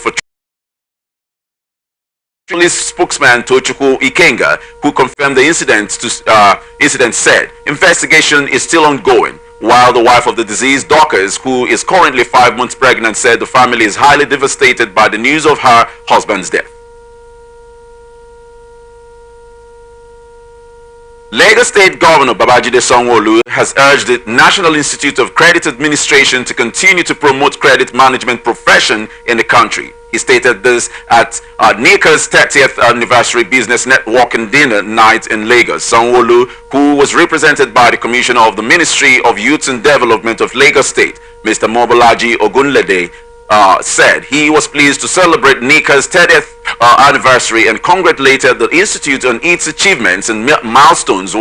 for Police spokesman Tochukwu Ikenga, who confirmed the incident, said investigation is still ongoing, while the wife of the deceased, Dorcas, who is currently 5 months pregnant, said the family is highly devastated by the news of her husband's death. Lagos State Governor Babajide Sanwo-Olu has urged the National Institute of Credit Administration to continue to promote credit management profession in the country. He stated this at NICA's 30th anniversary business networking dinner night in Lagos. Sanwo-Olu, who was represented by the Commissioner of the Ministry of Youth and Development of Lagos State, Mr. Mobolaji Ogunlede, said he was pleased to celebrate NICA's 30th anniversary and congratulated the institute on its achievements and milestones,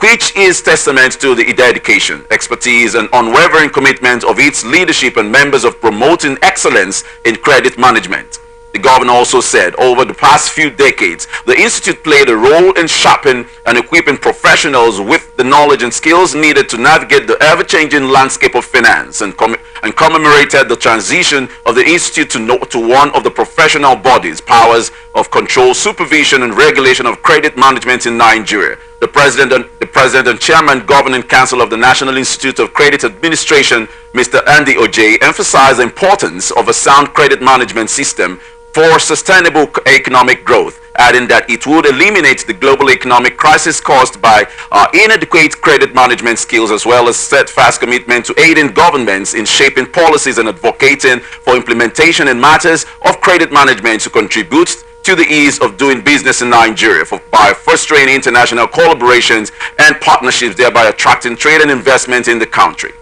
which is testament to the dedication, expertise, and unwavering commitment of its leadership and members of promoting excellence in credit management. The governor also said over the past few decades, the institute played a role in shaping and equipping professionals with the knowledge and skills needed to navigate the ever-changing landscape of finance, and commemorated the transition of the institute to one of the professional bodies, powers of control, supervision, and regulation of credit management in Nigeria. The president and chairman governing council of the National Institute of Credit Administration, Mr. Andy Ojay, emphasized the importance of a sound credit management system for sustainable economic growth, adding that it would eliminate the global economic crisis caused by inadequate credit management skills, as well as steadfast commitment to aiding governments in shaping policies and advocating for implementation in matters of credit management to contribute to the ease of doing business in Nigeria by fostering international collaborations and partnerships, thereby attracting trade and investment in the country.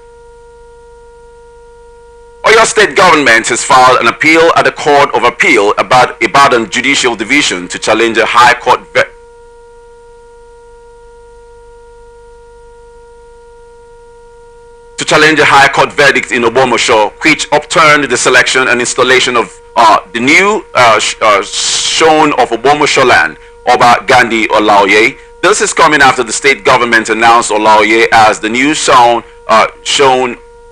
Oyo State government has filed an appeal at the Court of Appeal about Ibadan Judicial Division to challenge a High Court verdict in Ogbomosho, which upturned the selection and installation of the new Shone of Ogbomosho land, Oba Gandhi Olaoye. This is coming after the state government announced Olaoye as the new Shone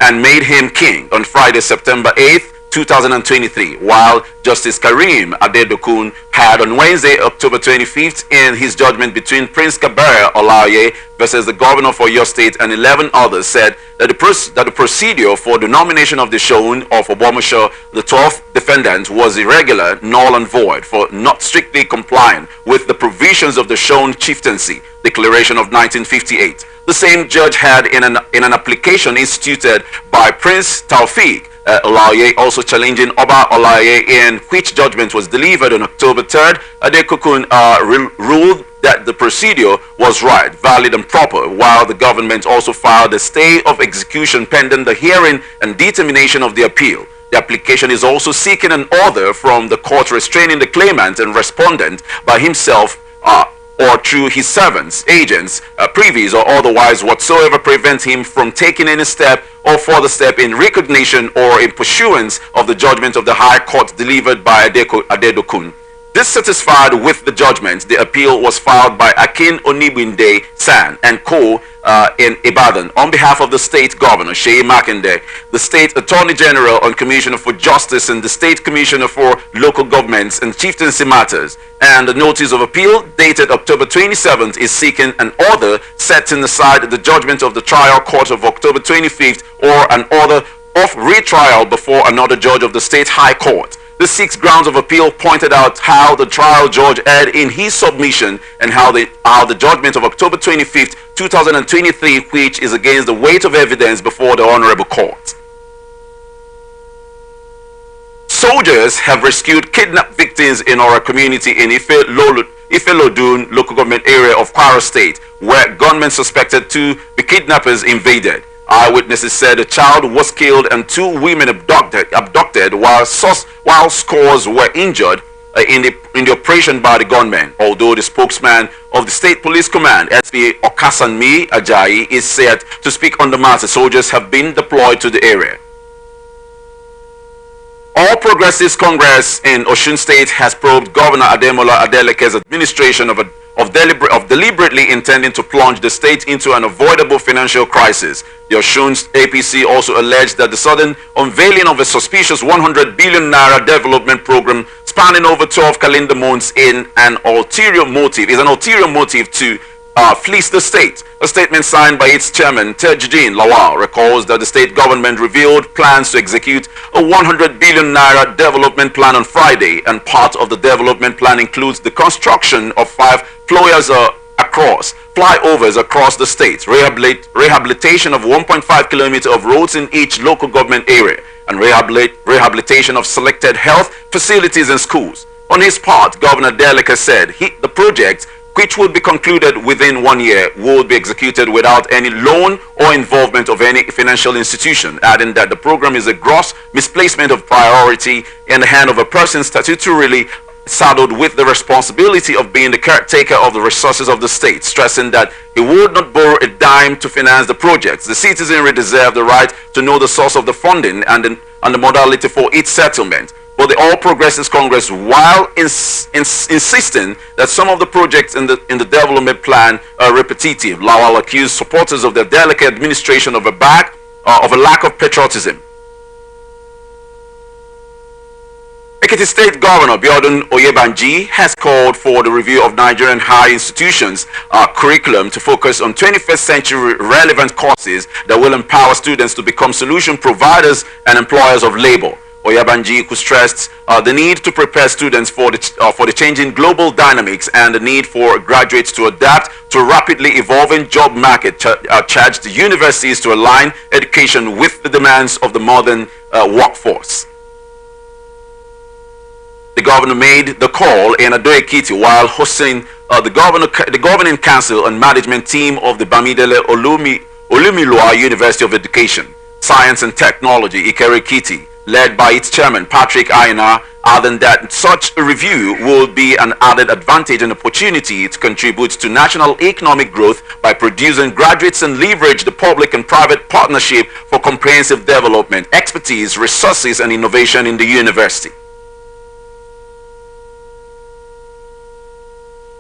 and made him king on Friday, September 8th, 2023, while Justice Karim Adedokun had on Wednesday, October 25th, in his judgment between Prince Kabera Olaoye versus the governor for your state and 11 others, said that the procedure for the nomination of the Shone of Ogbomosho, the 12th defendant, was irregular, null and void for not strictly complying with the provisions of the Shone chieftaincy declaration of 1958. The same judge had in an application instituted by Prince Taufik Olaoye, also challenging Oba Olaoye, in which judgment was delivered on October 3rd, Adekokun ruled that the procedure was right, valid and proper, while the government also filed a stay of execution pending the hearing and determination of the appeal. The application is also seeking an order from the court restraining the claimant and respondent by himself or through his servants, agents, privies, or otherwise whatsoever prevent him from taking any step or further step in recognition or in pursuance of the judgment of the High Court delivered by Adedokun. Dissatisfied with the judgment, the appeal was filed by Akin Onibinde San and Co. In Ibadan on behalf of the state governor, Sheyi Makinde, the state attorney general and commissioner for justice, and the state commissioner for local governments and chieftaincy matters. And the notice of appeal dated October 27th is seeking an order setting aside the judgment of the trial court of October 25th or an order of retrial before another judge of the state high court. The 6 grounds of appeal pointed out how the trial judge erred in his submission and how the judgment of October 25th, 2023, which is against the weight of evidence before the Honorable Court. Soldiers have rescued kidnapped victims in our community in Ife-Lodun local government area of Kwara State, where gunmen suspected to be kidnappers invaded. Eyewitnesses said a child was killed and 2 women abducted while scores were injured in the operation by the gunmen. Although the spokesman of the State Police Command, SP Okasanmi Ajayi, is said to speak on the matter, soldiers have been deployed to the area. All Progressives Congress in Osun State has probed Governor Ademola Adeleke's administration of of deliberately intending to plunge the state into an avoidable financial crisis. The Osun APC also alleged that the sudden unveiling of a suspicious 100 billion naira development program spanning over 12 calendar months is an ulterior motive to fleece the state. A statement signed by its chairman, Tajuddin Lawal, recalls that the state government revealed plans to execute a 100 billion naira development plan on Friday, and part of the development plan includes the construction of 5 flyovers across the state, rehabilitation of 1.5 kilometers of roads in each local government area, and rehabilitation of selected health facilities and schools. On his part, Governor Deleke said the project, which would be concluded within 1 year, would be executed without any loan or involvement of any financial institution, adding that the program is a gross misplacement of priority in the hand of a person statutorily saddled with the responsibility of being the caretaker of the resources of the state, stressing that he would not borrow a dime to finance the projects. The citizenry deserve the right to know the source of the funding and the modality for its settlement. But the All Progressives Congress, while insisting that some of the projects in the development plan are repetitive, Lawal accused supporters of the delicate administration of a lack of patriotism. Ekiti State Governor Biodun Oyebanji has called for the review of Nigerian higher institutions' curriculum to focus on 21st century relevant courses that will empower students to become solution providers and employers of labor. Oyebanji, who stressed the need to prepare students for the changing global dynamics and the need for graduates to adapt to a rapidly evolving job market, charged the universities to align education with the demands of the modern workforce. The governor made the call in Ado-Ekiti while hosting the governing council and management team of the Bamidele Olumilua University of Education, Science and Technology, Ikere-Ekiti, led by its chairman, Patrick Aina, adding that such a review will be an added advantage and opportunity to contribute to national economic growth by producing graduates and leverage the public and private partnership for comprehensive development, expertise, resources, and innovation in the university.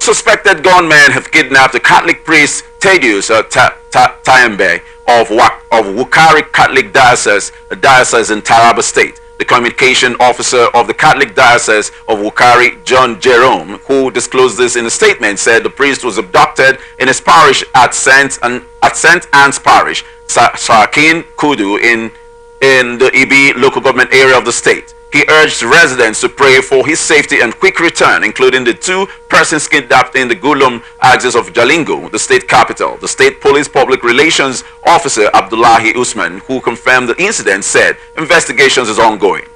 Suspected gunmen have kidnapped a Catholic priest, Thaddeus Tayembe, of Wukari Catholic Diocese in Taraba State. The communication officer of the Catholic Diocese of Wukari, John Jerome, who disclosed this in a statement, said the priest was abducted in his parish at St. Anne's Parish, Sakin Kudu, in the Ibi local government area of the state. He urged residents to pray for his safety and quick return, including the 2 persons kidnapped in the Gulum axis of Jalingo, the state capital. The state police public relations officer Abdullahi Usman, who confirmed the incident, said investigations is ongoing.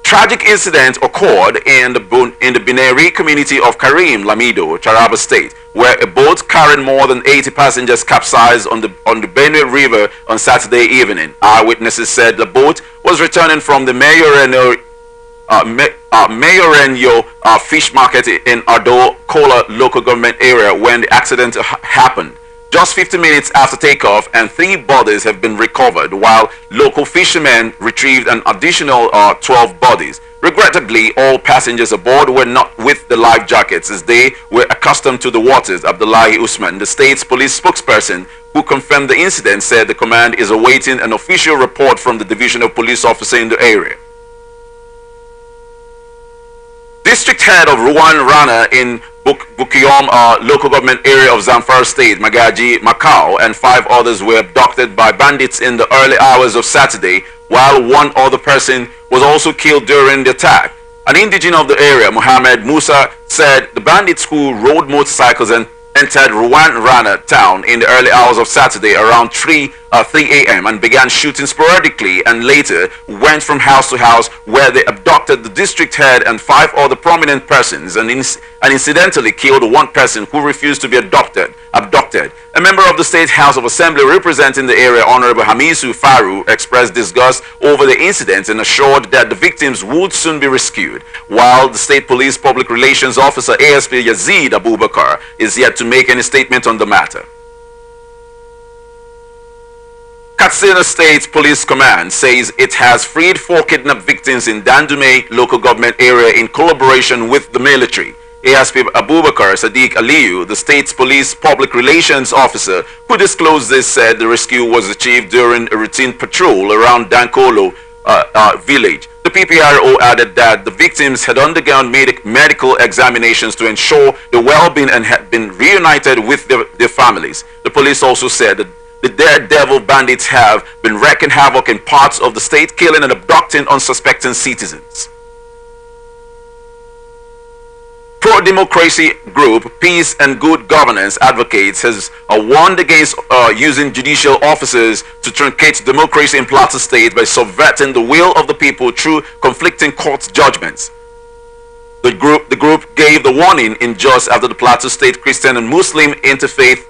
Tragic incident occurred in the Bineri community of Karim Lamido, Taraba State, where a boat carrying more than 80 passengers capsized on the Benue River on Saturday evening. Eyewitnesses said the boat was returning from the Mayorenyo fish market in Ado Kola local government area when the accident happened. Just 50 minutes after takeoff, and 3 bodies have been recovered, while local fishermen retrieved an additional 12 bodies. Regrettably, all passengers aboard were not with the life jackets as they were accustomed to the waters. Abdullahi Usman, the state's police spokesperson, who confirmed the incident, said the command is awaiting an official report from the divisional police officer in the area. District head of Ruwan Rana in Bukiyom local government area of Zamfara State, Magaji Macau, and 5 others were abducted by bandits in the early hours of Saturday, while 1 other person was also killed during the attack. An indigene of the area, Muhammad Musa, said the bandits who rode motorcycles and entered Ruwan Rana town in the early hours of Saturday around 3 a.m. and began shooting sporadically, and later went from house to house where they abducted the district head and 5 other prominent persons and incidentally killed 1 person who refused to be abducted. A member of the State House of Assembly representing the area, Honorable Hamisu Faru, expressed disgust over the incident and assured that the victims would soon be rescued, while the State Police Public Relations Officer ASP Yazid Abubakar is yet to make any statement on the matter. Katsina State Police Command says it has freed 4 kidnapped victims in Dandume local government area in collaboration with the military. ASP Abubakar Sadiq Aliyu, the state's police public relations officer who disclosed this, said the rescue was achieved during a routine patrol around Dankolo village. The PPRO added that the victims had undergone medical examinations to ensure their well-being and had been reunited with their families. The police also said that the daredevil bandits have been wreaking havoc in parts of the state, killing and abducting unsuspecting citizens. Pro-democracy group Peace and Good Governance Advocates has warned against using judicial officers to truncate democracy in Plateau State by subverting the will of the people through conflicting court judgments. The group gave the warning in just after the Plateau State Christian and Muslim interfaith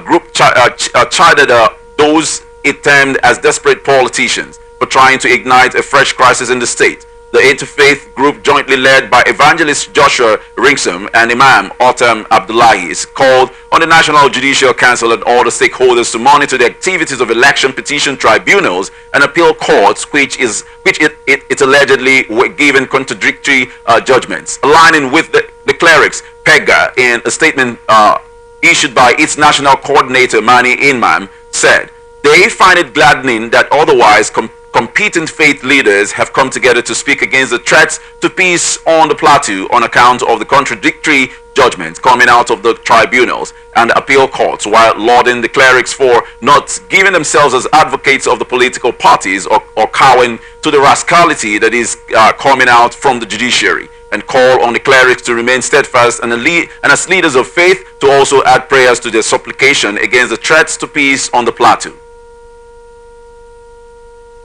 group chided those it termed as desperate politicians for trying to ignite a fresh crisis in the state. The interfaith group, jointly led by evangelist Joshua Ringsum and Imam Otam Abdullahi, is called on the National Judicial Council and all the stakeholders to monitor the activities of election petition tribunals and appeal courts, which it allegedly were given contradictory judgments. Aligning with the clerics, PEGA, in a statement issued by its national coordinator Mani Inman, said they find it gladdening that otherwise competent faith leaders have come together to speak against the threats to peace on the plateau on account of the contradictory judgments coming out of the tribunals and the appeal courts, while lauding the clerics for not giving themselves as advocates of the political parties or cowing to the rascality that is coming out from the judiciary, and call on the clerics to remain steadfast and as leaders of faith to also add prayers to their supplication against the threats to peace on the plateau.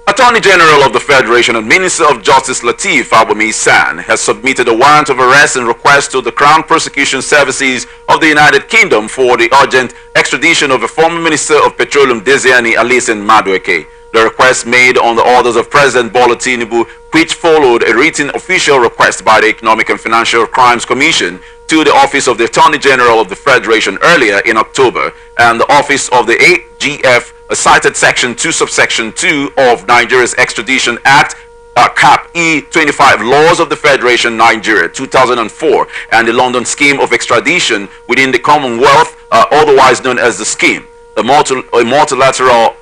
Attorney General of the Federation and Minister of Justice Lateef Abomi San has submitted a warrant of arrest and request to the Crown Prosecution Services of the United Kingdom for the urgent extradition of a former Minister of Petroleum Desiani Alison Madueke. The request made on the orders of President Bola Tinubu, which followed a written official request by the Economic and Financial Crimes Commission to the Office of the Attorney General of the Federation earlier in October, and the Office of the AGF cited Section 2, Subsection 2 of Nigeria's Extradition Act, Cap E25 Laws of the Federation Nigeria 2004, and the London Scheme of Extradition within the Commonwealth, otherwise known as the Scheme, a multilateral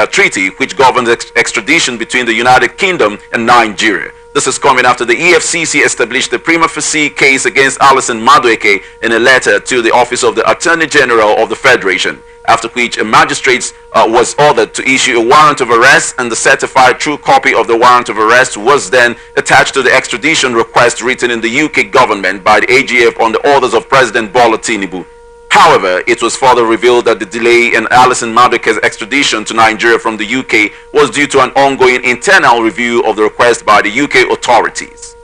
treaty which governs extradition between the United Kingdom and Nigeria. This is coming after the EFCC established the prima facie case against Alison Madueke in a letter to the Office of the Attorney General of the Federation, after which a magistrate was ordered to issue a warrant of arrest, and the certified true copy of the warrant of arrest was then attached to the extradition request written in the UK government by the AGF on the orders of President Bola Tinubu. However, it was further revealed that the delay in Alison Madueke's extradition to Nigeria from the UK was due to an ongoing internal review of the request by the UK authorities.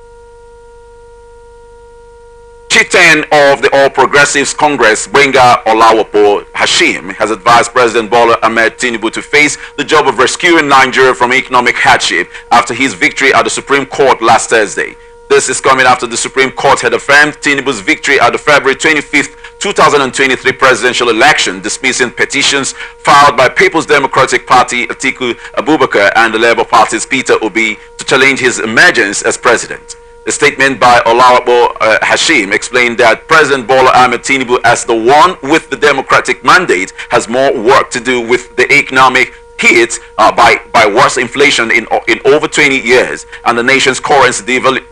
Chief 10 of the All Progressives Congress, Gbenga Olawopo Hashim, has advised President Bola Ahmed Tinubu to face the job of rescuing Nigeria from economic hardship after his victory at the Supreme Court last Thursday. This is coming after the Supreme Court had affirmed Tinubu's victory at the February 25th 2023 presidential election, dismissing petitions filed by People's Democratic Party Atiku Abubakar and the Labour Party's Peter Obi to challenge his emergence as president. A statement by Olawopo Hashim explained that President Bola Ahmed Tinubu, as the one with the democratic mandate, has more work to do with the economic hit by worse inflation in over 20 years, and the nation's currency devalued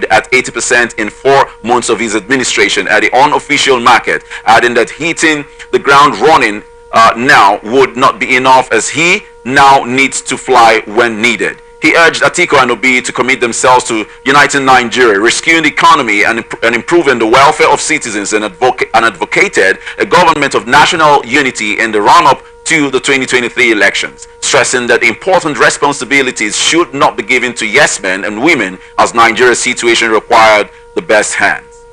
at 80% in 4 months of his administration at the unofficial market, adding that hitting the ground running now would not be enough, as he now needs to fly when needed. He urged Atiku and Obi to commit themselves to uniting Nigeria, rescuing the economy and improving the welfare of citizens, and advocated a government of national unity in the run-up to the 2023 elections, stressing that important responsibilities should not be given to yes men and women, as Nigeria's situation required the best hands.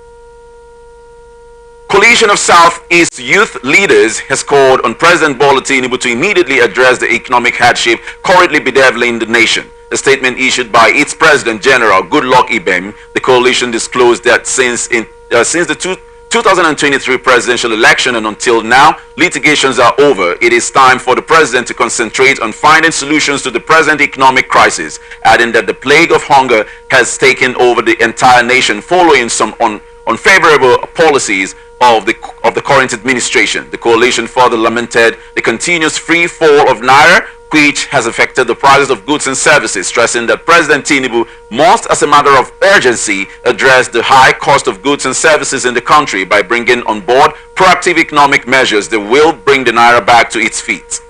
Coalition of Southeast Youth Leaders has called on President Bola Tinubu to immediately address the economic hardship currently bedeviling the nation. A statement issued by its President General Goodluck Ibem, the coalition disclosed that since the 2023 presidential election, and until now, litigations are over. It is time for the president to concentrate on finding solutions to the present economic crisis, adding that the plague of hunger has taken over the entire nation following some unfavorable policies of the current administration. The coalition further lamented the continuous free fall of naira, which has affected the prices of goods and services, stressing that President Tinubu must, as a matter of urgency, address the high cost of goods and services in the country by bringing on board proactive economic measures that will bring the naira back to its feet.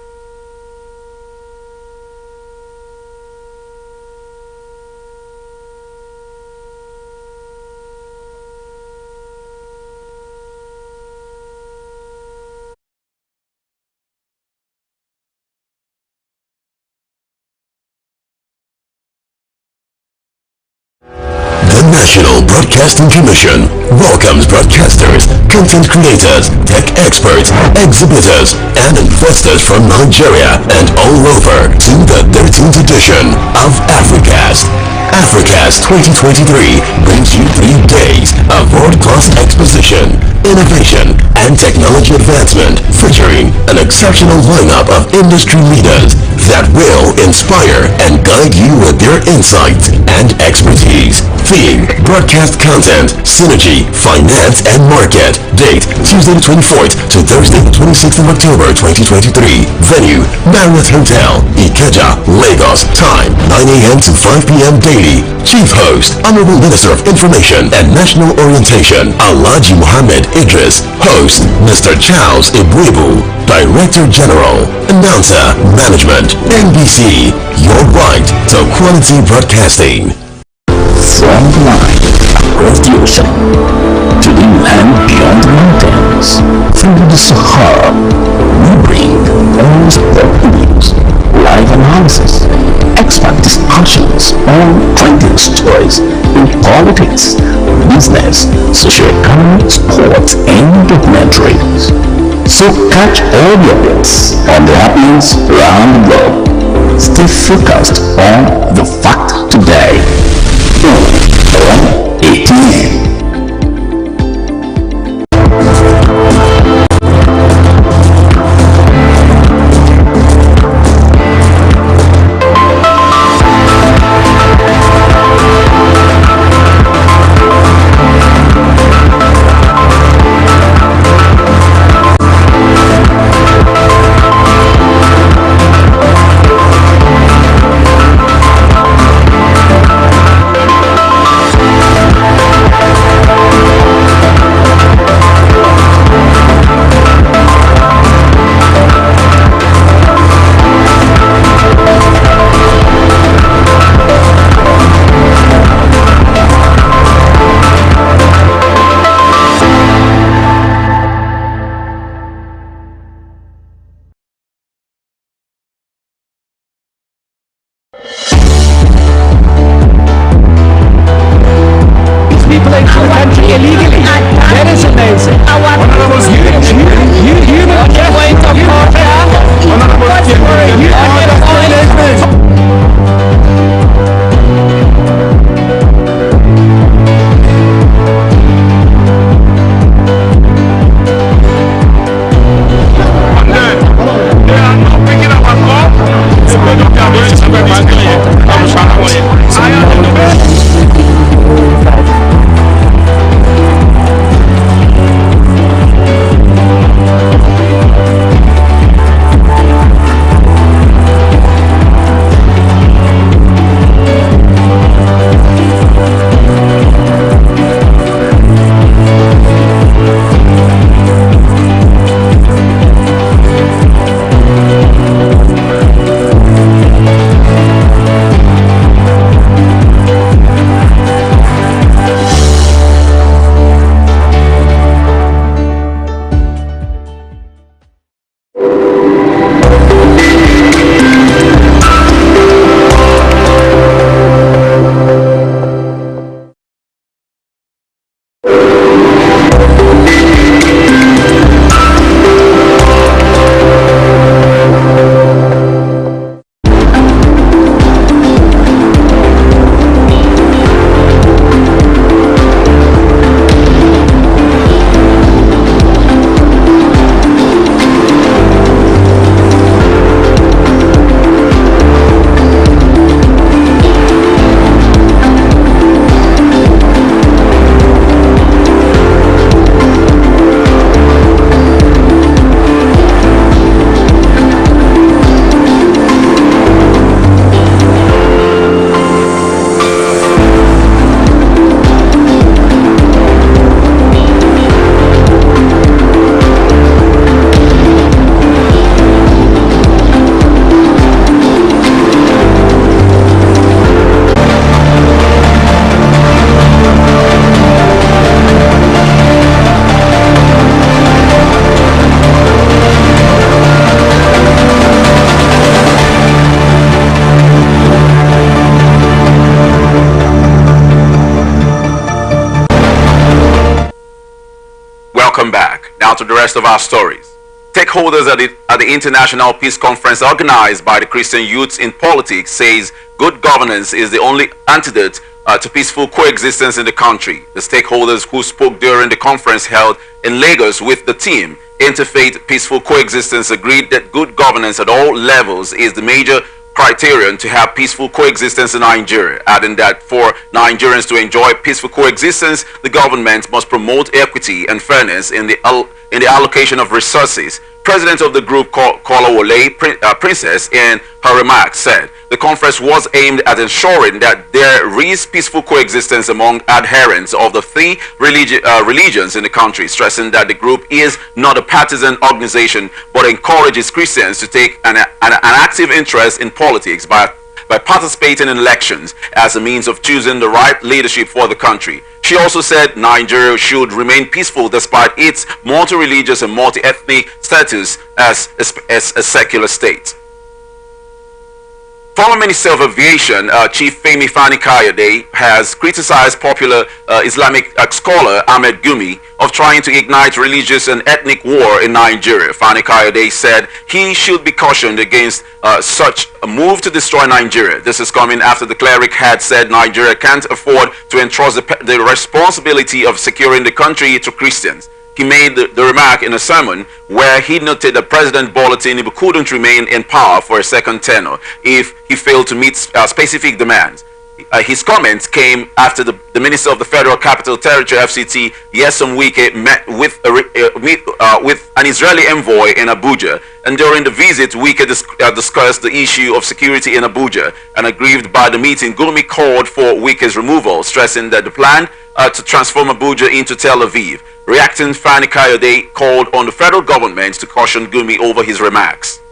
National Broadcasting Commission welcomes broadcasters, content creators, tech experts, exhibitors, and investors from Nigeria and all over to the 13th edition of Africast. Africast 2023 brings you 3 days of world-class exposition, innovation, and technology advancement featuring an exceptional lineup of industry leaders that will inspire and guide you with their insights and expertise. Theme: broadcast content, synergy, finance, and market. Date: Tuesday the 24th to Thursday the 26th of October 2023. Venue: Marriott Hotel, Ikeja, Lagos. Time: 9 a.m. to 5 p.m. daily. Chief host: Honorable Minister of Information and National Orientation, Alhaji Muhammad Idris. Host: Mr. Charles Ibwebu. Director General. Announcer: Management. NBC. Your right to quality broadcasting. From the line across the ocean to the land beyond the mountains, through the Sahara, we bring all-sport news, live analysis, expert discussions on trending stories in politics, business, socio-economic, sports, and documentaries. So catch all your hits on the happenings around the globe. Stay focused on the fact today. On 18. rest of our stories. Stakeholders at the International Peace Conference organized by the Christian Youths in Politics says good governance is the only antidote to peaceful coexistence in the country. The stakeholders who spoke during the conference held in Lagos with the team Interfaith Peaceful Coexistence agreed that good governance at all levels is the major criterion to have peaceful coexistence in Nigeria, adding that for Nigerians to enjoy peaceful coexistence, the government must promote equity and fairness in the allocation of resources. President of the group, Kolawole Princess, in her remarks said the conference was aimed at ensuring that there is peaceful coexistence among adherents of the three religions in the country, stressing that the group is not a partisan organization but encourages Christians to take an active interest in politics by participating in elections as a means of choosing the right leadership for the country. She also said Nigeria should remain peaceful despite its multi-religious and multi-ethnic status as a secular state. Former Minister of Aviation, Chief Femi Fani-Kayode, has criticized popular Islamic scholar Ahmed Gumi of trying to ignite religious and ethnic war in Nigeria. Fani-Kayode said he should be cautioned against such a move to destroy Nigeria. This is coming after the cleric had said Nigeria can't afford to entrust the responsibility of securing the country to Christians. He made the remark in a sermon where he noted that President Bola Tinubu couldn't remain in power for a second tenure if he failed to meet specific demands. His comments came after the Minister of the Federal Capital Territory (FCT), Nyesom Wike, met with an Israeli envoy in Abuja, and during the visit, Wike discussed the issue of security in Abuja. And aggrieved by the meeting, Gumi called for Wike's removal, stressing that the plan to transform Abuja into Tel Aviv. Reacting, Fani-Kayode called on the federal government to caution Gumi over his remarks.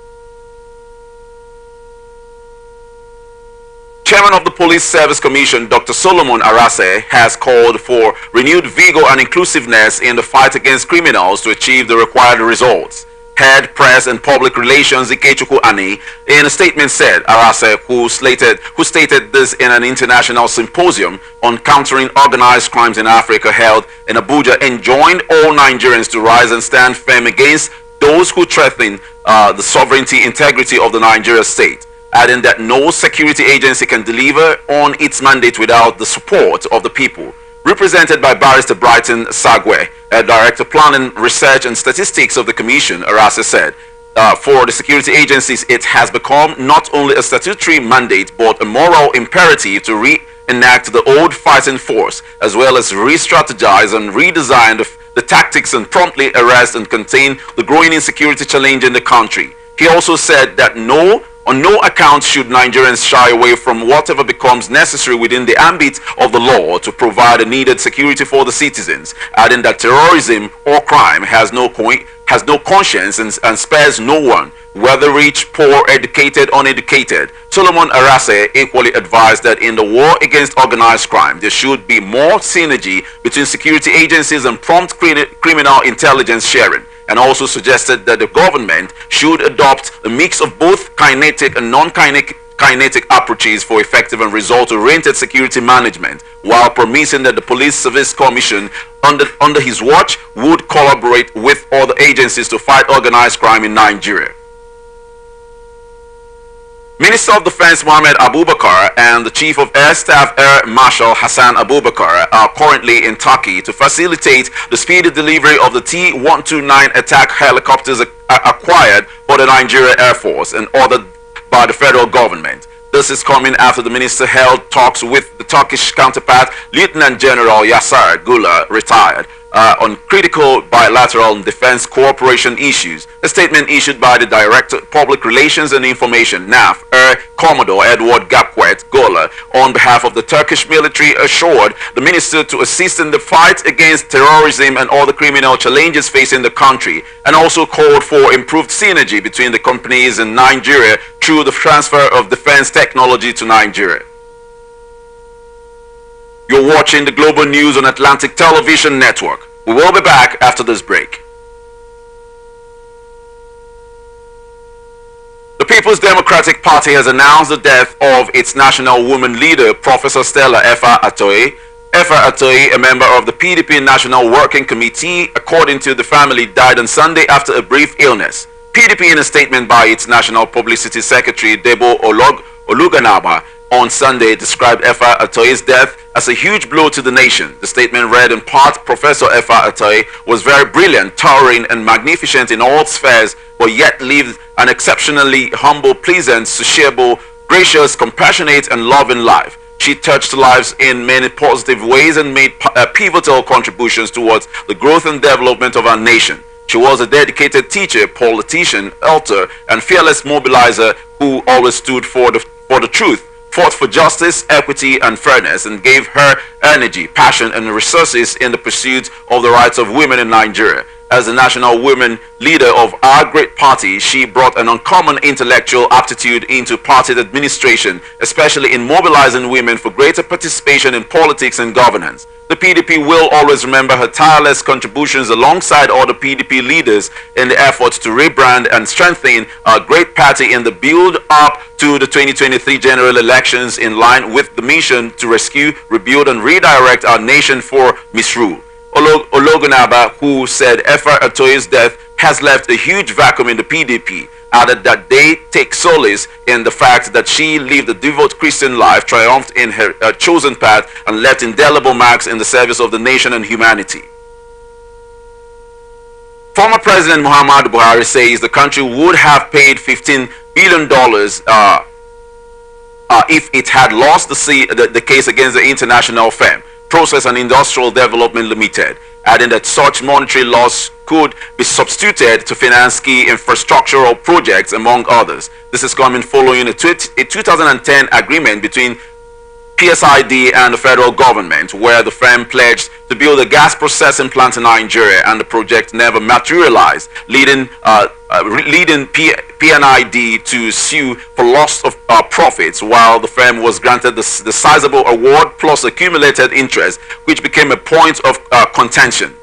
Chairman of the Police Service Commission, Dr. Solomon Arase, has called for renewed vigor and inclusiveness in the fight against criminals to achieve the required results. Head Press and Public Relations Ikechukwu Ani, in a statement said Arase, who stated this in an international symposium on countering organized crimes in Africa held in Abuja, enjoined all Nigerians to rise and stand firm against those who threaten the sovereignty integrity of the Nigeria state, adding that no security agency can deliver on its mandate without the support of the people. Represented by Barrister Brighton Sagwe, Director Planning, Research and Statistics of the Commission, Arase said, for the security agencies, it has become not only a statutory mandate but a moral imperative to reenact the old fighting force, as well as re-strategize and redesign the tactics and promptly arrest and contain the growing insecurity challenge in the country. He also said that on no account should Nigerians shy away from whatever becomes necessary within the ambit of the law to provide the needed security for the citizens, adding that terrorism or crime has no conscience and spares no one, whether rich, poor, educated, uneducated. Solomon Arase equally advised that in the war against organized crime, there should be more synergy between security agencies and prompt criminal intelligence sharing, and also suggested that the government should adopt a mix of both kinetic and non-kinetic approaches for effective and result-oriented security management, while promising that the Police Service Commission under his watch would collaborate with other agencies to fight organized crime in Nigeria. Minister of Defense Mohammed Abubakar and the Chief of Air Staff Air Marshal Hassan Abubakar are currently in Turkey to facilitate the speedy delivery of the T-129 attack helicopters acquired for the Nigeria Air Force and ordered by the federal government. This is coming after the minister held talks with the Turkish counterpart, Lieutenant General Yasser Gula, retired, on critical bilateral and defense cooperation issues. A statement issued by the Director of Public Relations and Information, NAF, Air Commodore Edward Gapquet Gola, on behalf of the Turkish military, assured the minister to assist in the fight against terrorism and other criminal challenges facing the country, and also called for improved synergy between the companies in Nigeria through the transfer of defense technology to Nigeria. You're watching the Global News on Atlantic Television Network. We will be back after this break. The People's Democratic Party has announced the death of its national woman leader, Professor Stella Efa Atoye. Efa Atoyi, a member of the PDP National Working Committee, according to the family, died on Sunday after a brief illness. PDP, in a statement by its National Publicity Secretary, Debo Oluganaba, on Sunday described Efa Atoyi's death as a huge blow to the nation. The statement read in part, Professor Efa Atoyi was very brilliant, towering and magnificent in all spheres, but yet lived an exceptionally humble, pleasant, sociable, gracious, compassionate and loving life. She touched lives in many positive ways and made pivotal contributions towards the growth and development of our nation. She was a dedicated teacher, politician, elder, and fearless mobilizer who always stood for the truth, fought for justice, equity, and fairness, and gave her energy, passion, and resources in the pursuit of the rights of women in Nigeria. As the national women leader of our great party, she brought an uncommon intellectual aptitude into party administration, especially in mobilizing women for greater participation in politics and governance. The PDP will always remember her tireless contributions alongside other PDP leaders in the efforts to rebrand and strengthen our great party in the build-up to the 2023 general elections, in line with the mission to rescue, rebuild, and redirect our nation for misrule. Ologunaba, who said Efa Atoyi's death has left a huge vacuum in the PDP, added that they take solace in the fact that she lived a devout Christian life, triumphed in her chosen path, and left indelible marks in the service of the nation and humanity. Former President Muhammadu Buhari says the country would have paid $15 billion if it had lost the case against the international firm Process and Industrial Development Limited, adding that such monetary loss could be substituted to finance key infrastructural projects, among others. This is coming following a 2010 agreement between PSID and the federal government, where the firm pledged to build a gas processing plant in Nigeria, and the project never materialized, leading PNID to sue for loss of profits, while the firm was granted the sizable award plus accumulated interest, which became a point of contention.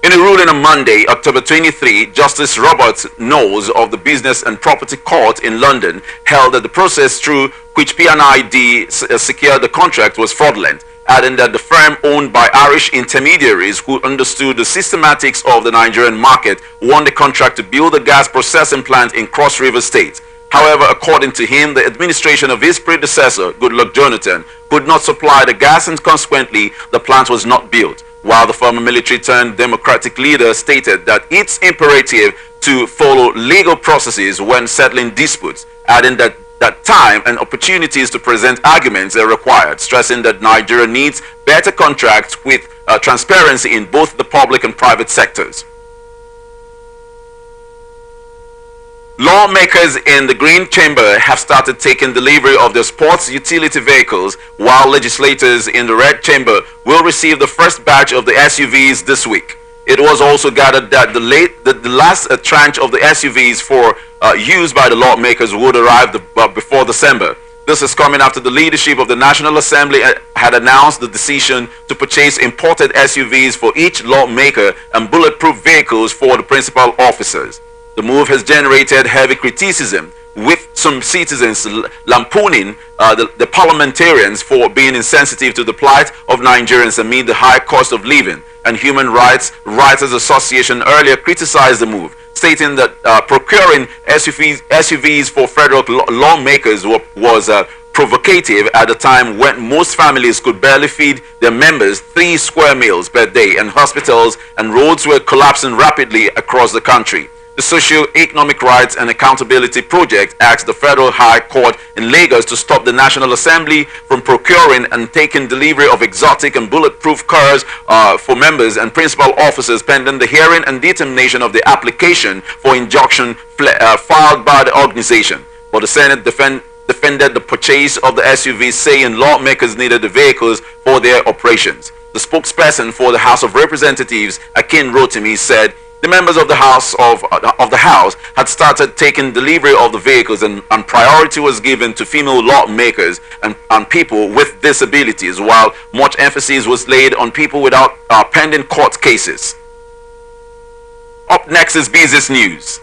In a ruling on Monday, October 23, Justice Robert Knowles of the Business and Property Court in London held that the process through which PNID secured the contract was fraudulent, adding that the firm, owned by Irish intermediaries who understood the systematics of the Nigerian market, won the contract to build a gas processing plant in Cross River State. However, according to him, the administration of his predecessor, Goodluck Jonathan, could not supply the gas, and consequently the plant was not built, while the former military-turned-democratic leader stated that it's imperative to follow legal processes when settling disputes, adding that time and opportunities to present arguments are required, stressing that Nigeria needs better contracts with transparency in both the public and private sectors. Lawmakers in the Green Chamber have started taking delivery of their sports utility vehicles, while legislators in the Red Chamber will receive the first batch of the SUVs this week. It was also gathered that the last tranche of the SUVs for use by the lawmakers would arrive before December. This is coming after the leadership of the National Assembly had announced the decision to purchase imported SUVs for each lawmaker and bulletproof vehicles for the principal officers. The move has generated heavy criticism, with some citizens lampooning the parliamentarians for being insensitive to the plight of Nigerians amid the high cost of living. And Human Rights Writers Association earlier criticized the move, stating that procuring SUVs for federal lawmakers was provocative at a time when most families could barely feed their members 3 square meals per day, and hospitals and roads were collapsing rapidly across the country. The Socio-Economic Rights and Accountability Project asked the Federal High Court in Lagos to stop the National Assembly from procuring and taking delivery of exotic and bulletproof cars for members and principal officers, pending the hearing and determination of the application for injunction filed by the organization. But the Senate defended the purchase of the SUVs, saying lawmakers needed the vehicles for their operations. The spokesperson for the House of Representatives, Akin Rotimi, said the members of the House had started taking delivery of the vehicles, and priority was given to female lawmakers and people with disabilities, while much emphasis was laid on people without pending court cases. Up next is business news.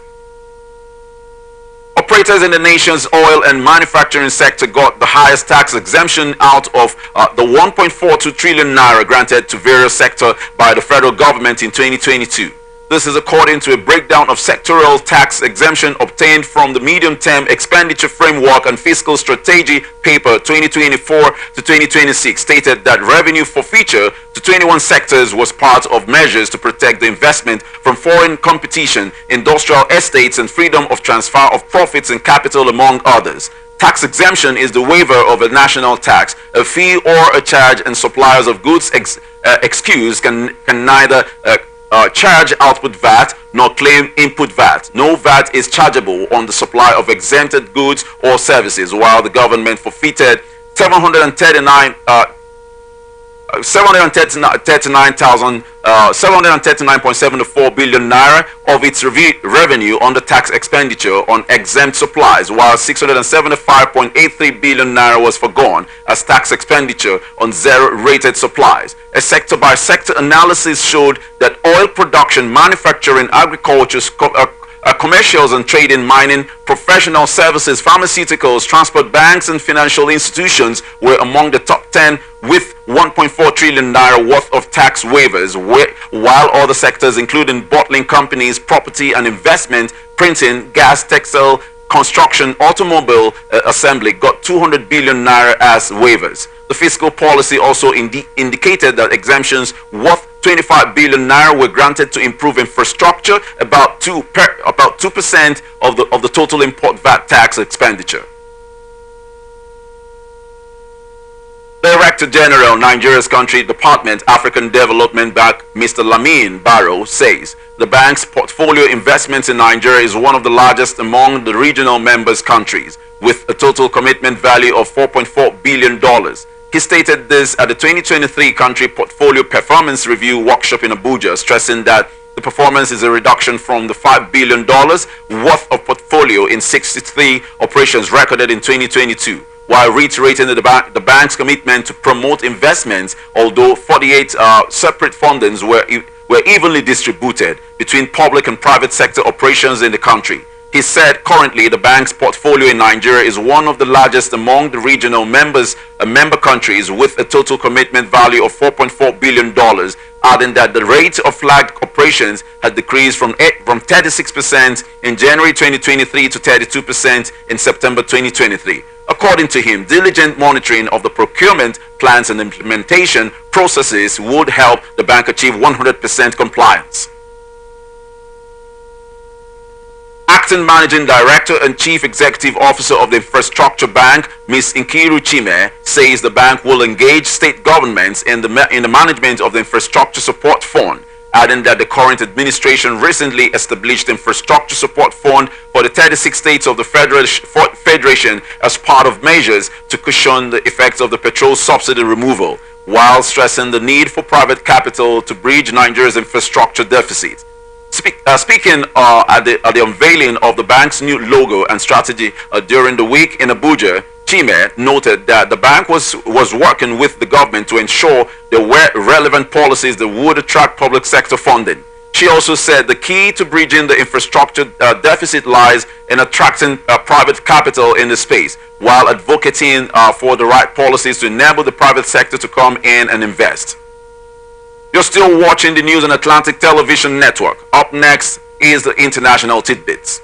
Operators in the nation's oil and manufacturing sector got the highest tax exemption out of the 1.42 trillion naira granted to various sectors by the federal government in 2022. This is according to a breakdown of sectoral tax exemption obtained from the Medium-Term Expenditure Framework and Fiscal Strategy Paper 2024 to 2026, stated that revenue forfeiture to 21 sectors was part of measures to protect the investment from foreign competition, industrial estates, and freedom of transfer of profits and capital, among others. Tax exemption is the waiver of a national tax, a fee, or a charge, and suppliers of goods excused can neither charge output VAT nor claim input VAT. No VAT is chargeable on the supply of exempted goods or services, while the government forfeited 739.74 billion naira of its revenue under tax expenditure on exempt supplies, while 675.83 billion naira was forgone as tax expenditure on zero-rated supplies. A sector-by-sector analysis showed that oil production, manufacturing, agriculture, commercials and trading, mining, professional services, pharmaceuticals, transport, banks, and financial institutions were among the top 10 with 1.4 trillion naira worth of tax waivers, while other sectors including bottling companies, property and investment, printing, gas, textile, construction, automobile assembly got 200 billion naira as waivers. The fiscal policy also indicated that exemptions worth 25 billion naira were granted to improve infrastructure, about 2% of the total import VAT tax expenditure. Director General, Nigeria's Country Department, African Development Bank, Mr. Lamin Barrow, says the bank's portfolio investments in Nigeria is one of the largest among the regional members countries, with a total commitment value of $4.4 billion. He stated this at the 2023 Country Portfolio Performance Review Workshop in Abuja, stressing that the performance is a reduction from the $5 billion worth of portfolio in 63 operations recorded in 2022, while reiterating that the bank's commitment to promote investments, although 48 separate fundings were evenly distributed between public and private sector operations in the country. He said currently the bank's portfolio in Nigeria is one of the largest among the regional member countries, with a total commitment value of $4.4 billion, adding that the rate of flagged operations had decreased from 36% in January 2023 to 32% in September 2023. According to him, diligent monitoring of the procurement plans and implementation processes would help the bank achieve 100% compliance. Acting Managing Director and Chief Executive Officer of the Infrastructure Bank, Ms. Nkiru Chime, says the bank will engage state governments in the management of the Infrastructure Support Fund, adding that the current administration recently established the Infrastructure Support Fund for the 36 states of the Federation as part of measures to cushion the effects of the petrol subsidy removal, while stressing the need for private capital to bridge Nigeria's infrastructure deficit. Speaking at the unveiling of the bank's new logo and strategy during the week in Abuja, Chime noted that the bank was working with the government to ensure there were relevant policies that would attract public sector funding. She also said the key to bridging the infrastructure deficit lies in attracting private capital in the space, while advocating for the right policies to enable the private sector to come in and invest. You're still watching the news on Atlantic Television Network. Up next is the international tidbits.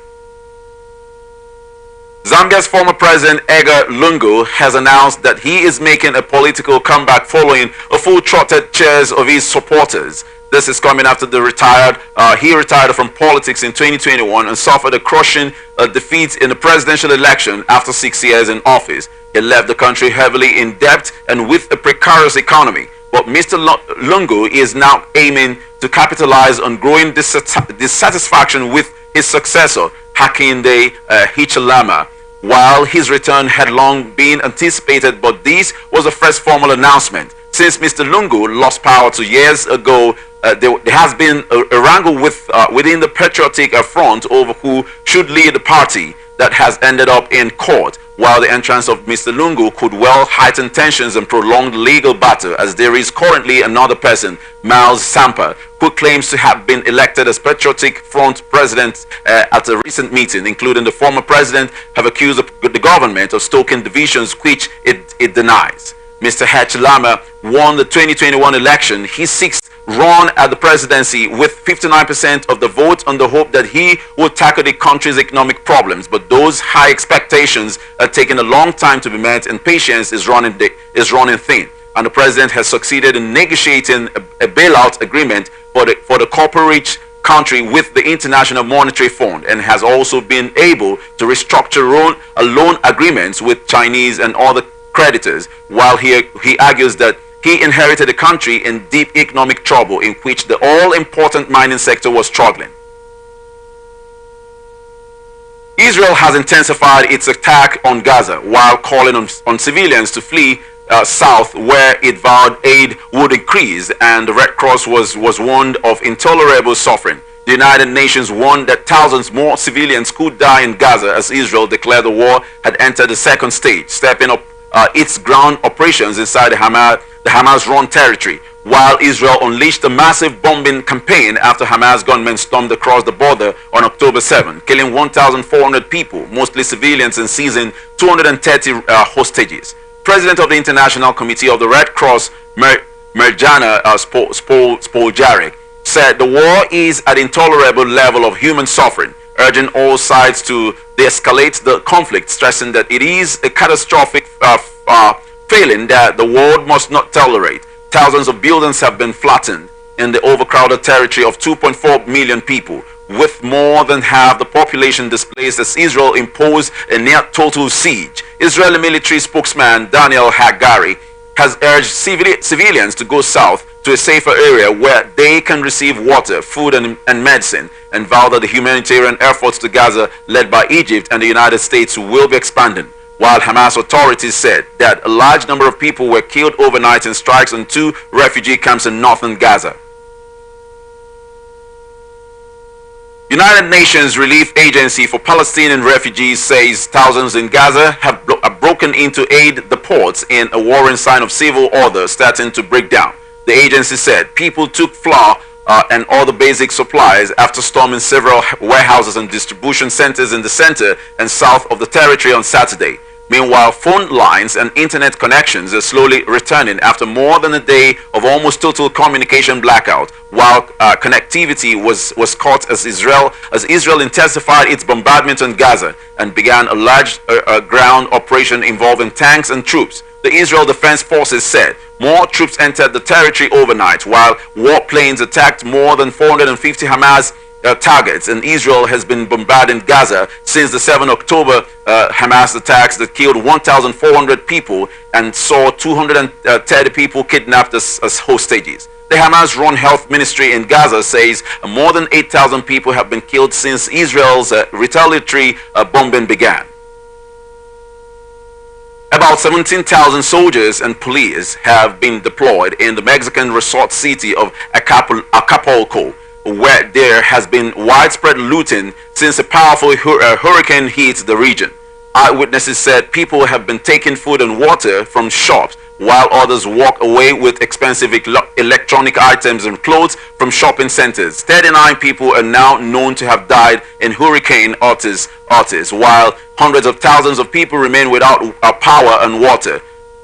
Zambia's former president Edgar Lungu has announced that he is making a political comeback following a full-throated cheers of his supporters. This is coming after he retired from politics in 2021 and suffered a crushing defeat in the presidential election after 6 years in office. He left the country heavily in debt and with a precarious economy. But Mr. Lungu is now aiming to capitalize on growing dissatisfaction with his successor, Hakainde Hichilema. While his return had long been anticipated, but this was the first formal announcement. Since Mr. Lungu lost power 2 years ago, there has been a wrangle within the Patriotic Front over who should lead the party that has ended up in court, while the entrance of Mr. Lungu could well heighten tensions and prolong the legal battle, as there is currently another person, Miles Sampa, who claims to have been elected as Patriotic Front president at a recent meeting, including the former president, have accused the government of stoking divisions, which it denies. Mr. H. Lama won the 2021 election, his sixth run at the presidency, with 59% of the vote, on the hope that he would tackle the country's economic problems. But those high expectations are taking a long time to be met, and patience is running thin. And the president has succeeded in negotiating a bailout agreement for the corporate country with the International Monetary Fund, and has also been able to restructure loan agreements with Chinese and other creditors, while he argues that he inherited a country in deep economic trouble in which the all-important mining sector was struggling. Israel has intensified its attack on Gaza while calling on civilians to flee south, where it vowed aid would increase, and the Red Cross was warned of intolerable suffering. The United Nations warned that thousands more civilians could die in Gaza as Israel declared the war had entered the second stage, stepping up its ground operations inside the Hamas-run territory, while Israel unleashed a massive bombing campaign after Hamas gunmen stormed across the border on October 7, killing 1,400 people, mostly civilians, and seizing 230 hostages. President of the International Committee of the Red Cross, Mirjana Spoljaric, said the war is at intolerable level of human suffering, urging all sides to de-escalate the conflict, stressing that it is a catastrophic failing that the world must not tolerate. Thousands of buildings have been flattened in the overcrowded territory of 2.4 million people, with more than half the population displaced as Israel imposed a near total siege. Israeli military spokesman Daniel Hagari has urged civilians to go south to a safer area where they can receive water, food, and medicine, and vowed that the humanitarian efforts to Gaza, led by Egypt and the United States, will be expanded, while Hamas authorities said that a large number of people were killed overnight in strikes on 2 refugee camps in northern Gaza. United Nations Relief Agency for Palestinian Refugees says thousands in Gaza have broken into aid the ports in a worrying sign of civil order starting to break down. The agency said people took flour and other basic supplies after storming several warehouses and distribution centers in the center and south of the territory on Saturday. Meanwhile, phone lines and internet connections are slowly returning after more than a day of almost total communication blackout, while connectivity was cut as Israel intensified its bombardment on Gaza and began a large ground operation involving tanks and troops. The Israel Defense Forces said more troops entered the territory overnight, while warplanes attacked more than 450 Hamas targets, and Israel has been bombarding Gaza since the 7 October Hamas attacks that killed 1,400 people and saw 230 people kidnapped as hostages. The Hamas-run health ministry in Gaza says more than 8,000 people have been killed since Israel's retaliatory bombing began. About 17,000 soldiers and police have been deployed in the Mexican resort city of Acapulco, where there has been widespread looting since a powerful hurricane hit the region. Eyewitnesses said people have been taking food and water from shops, while others walk away with expensive electronic items and clothes from shopping centers. 39 people are now known to have died in Hurricane Otis, while hundreds of thousands of people remain without power and water.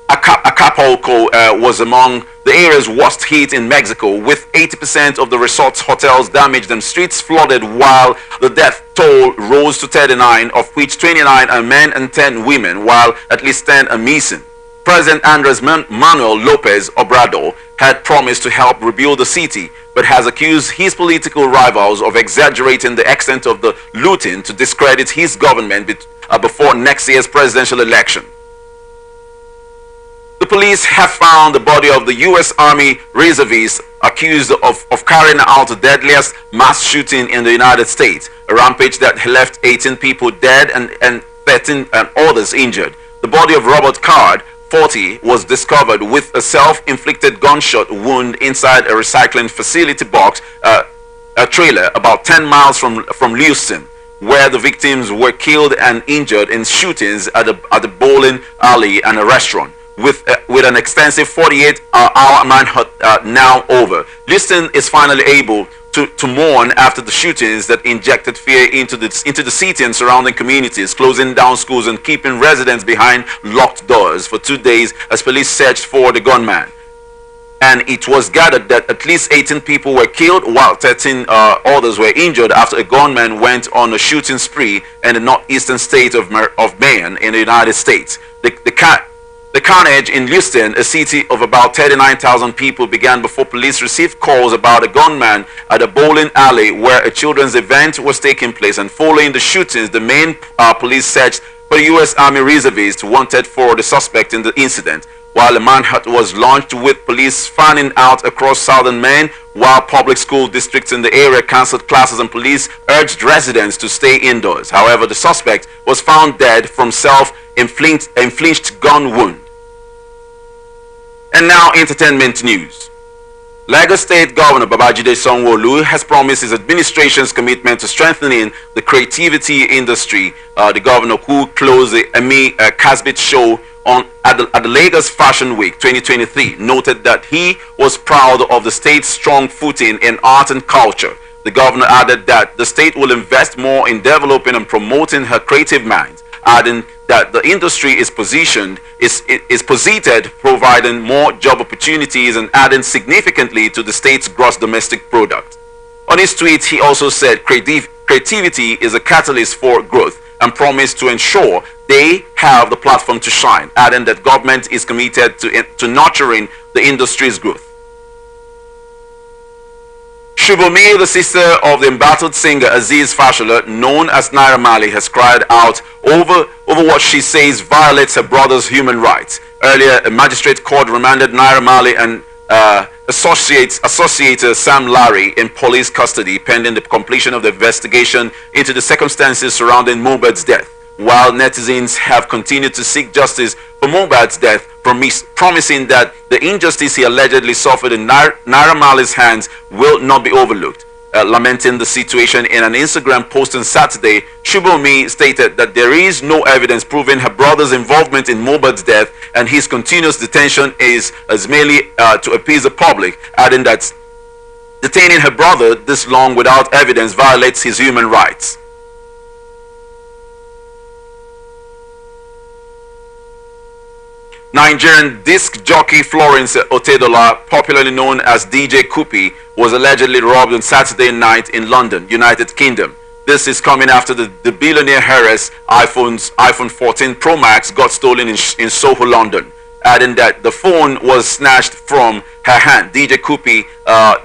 Acapulco was among the areas worst hit in Mexico, with 80% of the resort's hotels damaged and streets flooded, while the death toll rose to 39, of which 29 are men and 10 women, while at least 10 are missing. President Andres Manuel Lopez Obrador had promised to help rebuild the city, but has accused his political rivals of exaggerating the extent of the looting to discredit his government before next year's presidential election. The police have found the body of the U.S. Army reservist accused of carrying out the deadliest mass shooting in the United States, a rampage that left 18 people dead and 13 others injured. The body of Robert Card, 40, was discovered with a self-inflicted gunshot wound inside a recycling facility box, a trailer about 10 miles from Houston, where the victims were killed and injured in shootings at the bowling alley and a restaurant. With an extensive 48-hour manhunt now over, Houston is finally able to mourn after the shootings that injected fear into the city and surrounding communities, closing down schools and keeping residents behind locked doors for 2 days as police searched for the gunman. And it was gathered that at least 18 people were killed while 13 others were injured after a gunman went on a shooting spree in the northeastern state of Maine in the United States. The carnage in Houston, a city of about 39,000 people, began before police received calls about a gunman at a bowling alley where a children's event was taking place. And following the shootings, the Maine police searched for the U.S. Army reservists wanted for the suspect in the incident, while a manhunt was launched with police fanning out across southern Maine, while public school districts in the area cancelled classes and police urged residents to stay indoors. However, the suspect was found dead from self-inflicted gun wound. And now, entertainment news. Lagos State Governor Babajide Sanwo-Olu has promised his administration's commitment to strengthening the creativity industry. The governor, who closed the Emmy Casbit show at the Lagos Fashion Week 2023, noted that he was proud of the state's strong footing in art and culture. The governor added that the state will invest more in developing and promoting her creative minds, adding that the industry is positioned providing more job opportunities and adding significantly to the state's gross domestic product. On his tweet, he also said creativity is a catalyst for growth and promised to ensure they have the platform to shine, adding that government is committed to nurturing the industry's growth. Shubomi, the sister of the embattled singer Aziz Fashola, known as Naira Marley, has cried out over what she says violates her brother's human rights. Earlier, a magistrate court remanded Naira Marley and associator Sam Larry in police custody pending the completion of the investigation into the circumstances surrounding Mohbad's death, while netizens have continued to seek justice for Mohbad's death, promising that the injustice he allegedly suffered in Naira Marley's hands will not be overlooked. Lamenting the situation in an Instagram post on Saturday, Shubomi stated that there is no evidence proving her brother's involvement in Mohbad's death and his continuous detention is merely to appease the public, adding that detaining her brother this long without evidence violates his human rights. Nigerian disc jockey Florence Otedola, popularly known as DJ Kupi, was allegedly robbed on Saturday night in London, United Kingdom. This is coming after the billionaire heiress iPhone 14 Pro Max got stolen in Soho, London, adding that the phone was snatched from her hand. DJ Kupi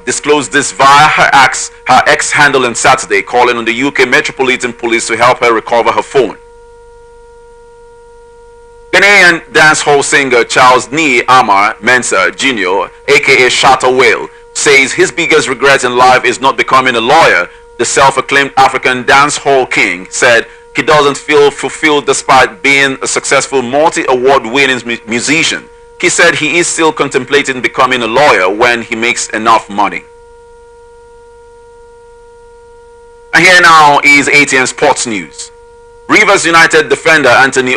disclosed this via her X handle on Saturday, calling on the UK Metropolitan Police to help her recover her phone. Ghanaian dancehall singer Charles Ni Amar Mensah Jr., aka Shatta Whale, says his biggest regret in life is not becoming a lawyer. The self-acclaimed African dancehall king said he doesn't feel fulfilled despite being a successful multi-award winning musician. He said he is still contemplating becoming a lawyer when he makes enough money. And here now is ATN Sports News. Rivers United defender Anthony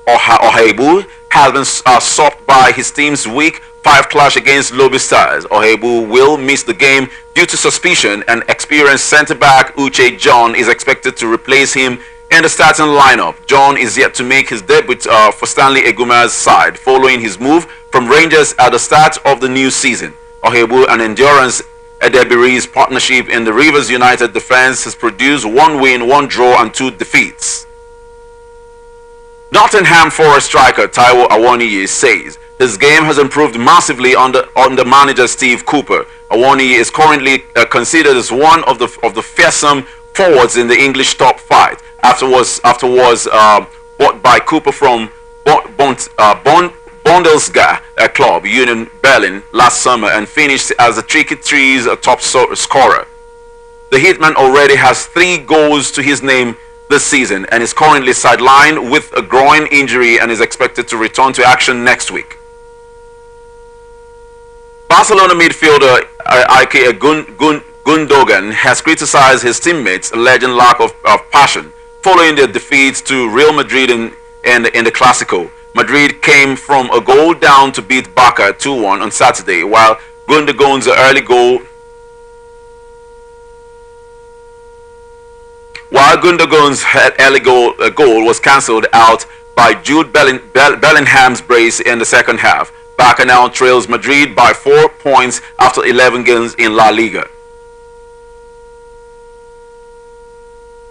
Ohebu has been stopped by his team's Week 5 clash against Lobby Stars. Ohebu will miss the game due to suspicion, and experienced centre-back Uche John is expected to replace him in the starting lineup. John is yet to make his debut for Stanley Eguma's side following his move from Rangers at the start of the new season. Ohebu and Endurance Edebiri's partnership in the Rivers United defense has produced 1 win, 1 draw and 2 defeats. Nottingham Forest striker Taiwo Awoniyi says his game has improved massively under manager Steve Cooper. Awoniyi is currently considered as one of the fearsome forwards in the English top 5. Afterwards bought by Cooper from Bundesliga club Union Berlin last summer and finished as the Tricky Trees top scorer. The Hitman already has 3 goals to his name this season and is currently sidelined with a groin injury and is expected to return to action next week. Barcelona midfielder Ike Gundogan has criticized his teammates' alleged lack of passion following their defeat to Real Madrid in the Clásico. Madrid came from a goal down to beat Barca 2-1 on Saturday, while Gundogan's early goal was cancelled out by Jude Bellingham's brace in the second half. Barca now trails Madrid by 4 points after 11 games in La Liga.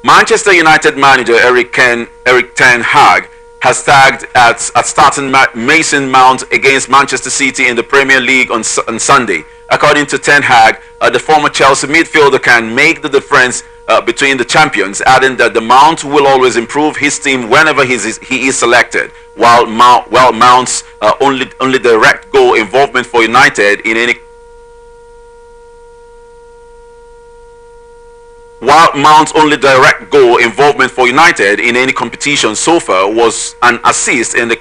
Manchester United manager Eric Ten Hag has tagged at starting Mason Mount against Manchester City in the Premier League on Sunday. According to Ten Hag, the former Chelsea midfielder can make the difference between the champions, adding that the Mount will always improve his team whenever he is selected, while Mount's only direct goal involvement for United in any competition so far was an assist in the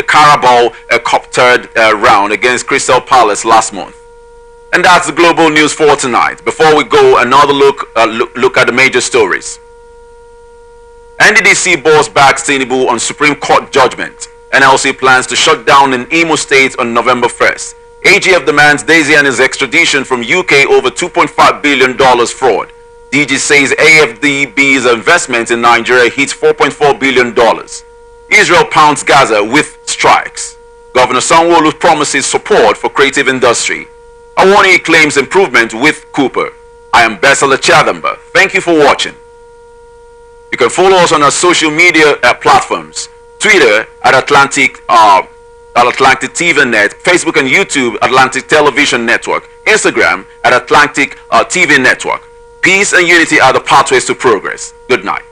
Carabao Cup third round against Crystal Palace last month. And that's the global news for tonight. Before we go, another look at the major stories. NDDC boss backs Tinubu on Supreme Court judgment. NLC plans to shut down in Imo State on November 1st. AGF demands Daisy and his extradition from UK over $2.5 billion fraud. DG says AFDB's investment in Nigeria hits $4.4 billion. Israel pounds Gaza with strikes. Governor Sanwo-Olu promises support for creative industry. Awoni claims improvement with Cooper. I am Besala Chadamba. Thank you for watching. You can follow us on our social media platforms. Twitter at Atlantic TV Net, Facebook and YouTube Atlantic Television Network, Instagram at Atlantic TV Network. Peace and unity are the pathways to progress. Good night.